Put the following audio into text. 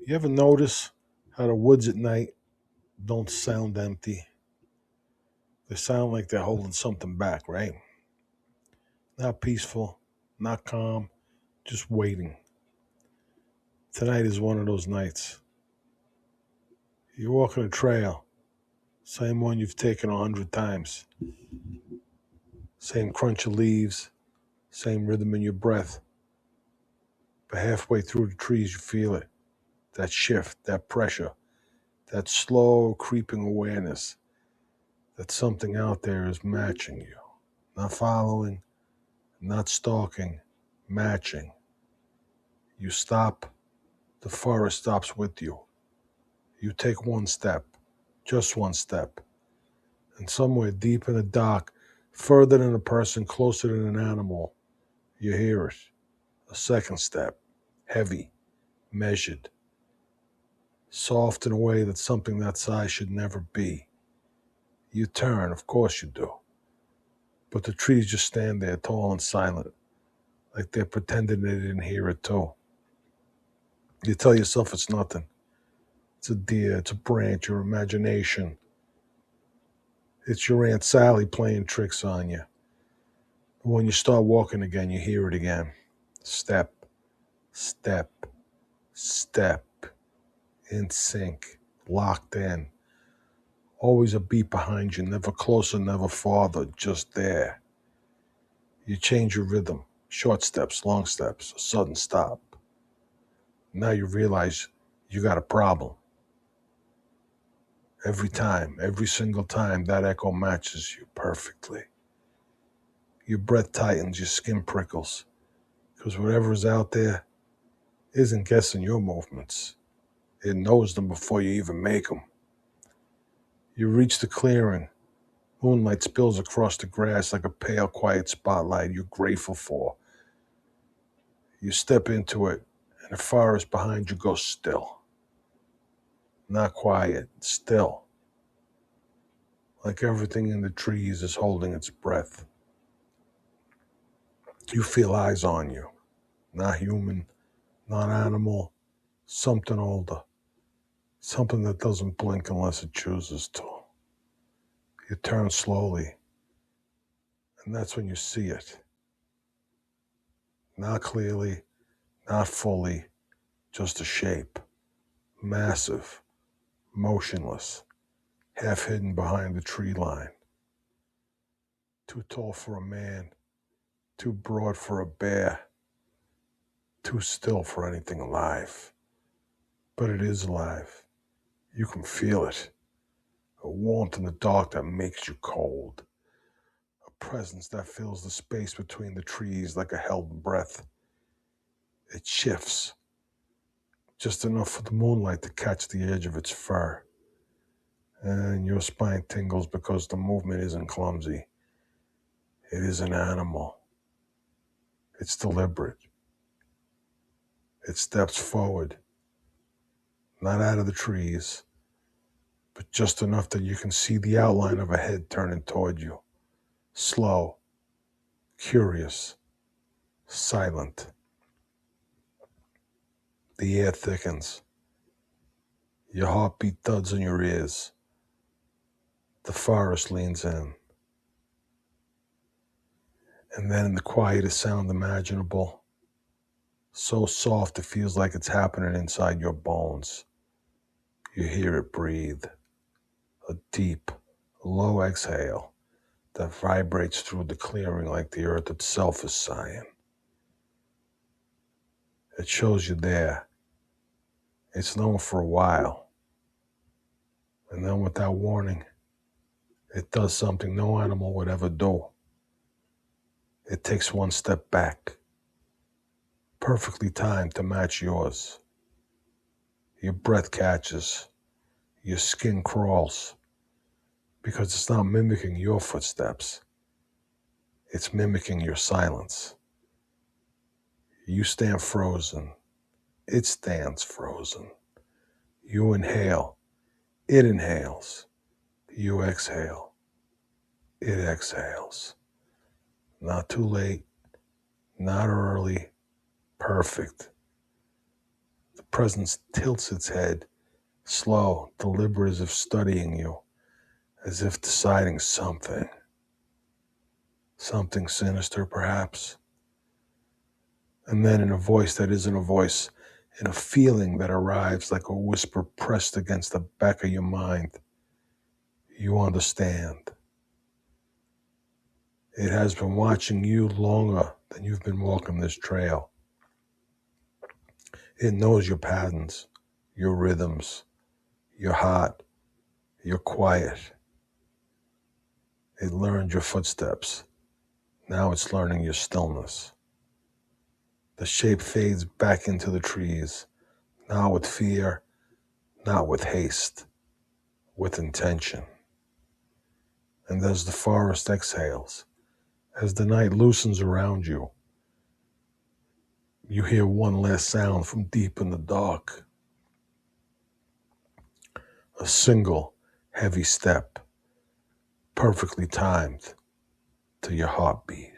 You ever notice how the woods at night don't sound empty? They sound like they're holding something back, right? Not peaceful, not calm, just waiting. Tonight is one of those nights. You're walking a trail, same one you've taken 100 times. Same crunch of leaves, same rhythm in your breath. But halfway through the trees, you feel it. That shift, that pressure, that slow creeping awareness that something out there is matching you. Not following, not stalking, matching. You stop, the forest stops with you. You take one step, just one step, and somewhere deep in the dark, further than a person, closer than an animal, you hear it. A second step, heavy, measured, soft in a way that something that size should never be. You turn, of course you do. But the trees just stand there tall and silent, like they're pretending they didn't hear it too. You tell yourself it's nothing. It's a deer, it's a branch, your imagination. It's your Aunt Sally playing tricks on you. But when you start walking again, you hear it again. Step, step, step, in sync, locked in. Always a beat behind you, never closer, never farther, just there. You change your rhythm, short steps, long steps, a sudden stop. Now you realize you got a problem. Every time, every single time, that echo matches you perfectly. Your breath tightens, your skin prickles, because whatever is out there isn't guessing your movements. It knows them before you even make them. You reach the clearing. Moonlight spills across the grass like a pale, quiet spotlight you're grateful for. You step into it, and the forest behind you goes still. Not quiet, still. Like everything in the trees is holding its breath. You feel eyes on you. Not human, not animal, something older. Something that doesn't blink unless it chooses to. You turn slowly, and that's when you see it. Not clearly, not fully, just a shape. Massive, motionless, half hidden behind the tree line. Too tall for a man, too broad for a bear, too still for anything alive. But it is alive. You can feel it. A warmth in the dark that makes you cold. A presence that fills the space between the trees like a held breath. It shifts, just enough for the moonlight to catch the edge of its fur. And your spine tingles because the movement isn't clumsy. It is an animal. It's deliberate. It steps forward, not out of the trees, but just enough that you can see the outline of a head turning toward you. Slow, curious, silent. The air thickens. Your heartbeat thuds in your ears. The forest leans in. And then in the quietest sound imaginable, so soft it feels like it's happening inside your bones, you hear it breathe. A deep, low exhale that vibrates through the clearing like the earth itself is sighing. It shows you there. It's known for a while. And then without warning, it does something no animal would ever do. It takes one step back, perfectly timed to match yours. Your breath catches, your skin crawls, because it's not mimicking your footsteps. It's mimicking your silence. You stand frozen. It stands frozen. You inhale. It inhales. You exhale. It exhales. Not too late. Not early. Perfect. The presence tilts its head, slow, deliberate, as if studying you, as if deciding something sinister perhaps. And then in a voice that isn't a voice, in a feeling that arrives like a whisper pressed against the back of your mind, you understand. It has been watching you longer than you've been walking this trail. It knows your patterns, your rhythms, your heart, your quiet. It learned your footsteps. Now it's learning your stillness. The shape fades back into the trees, not with fear, not with haste, with intention. And as the forest exhales, as the night loosens around you, you hear one last sound from deep in the dark. A single heavy step, perfectly timed to your heartbeat.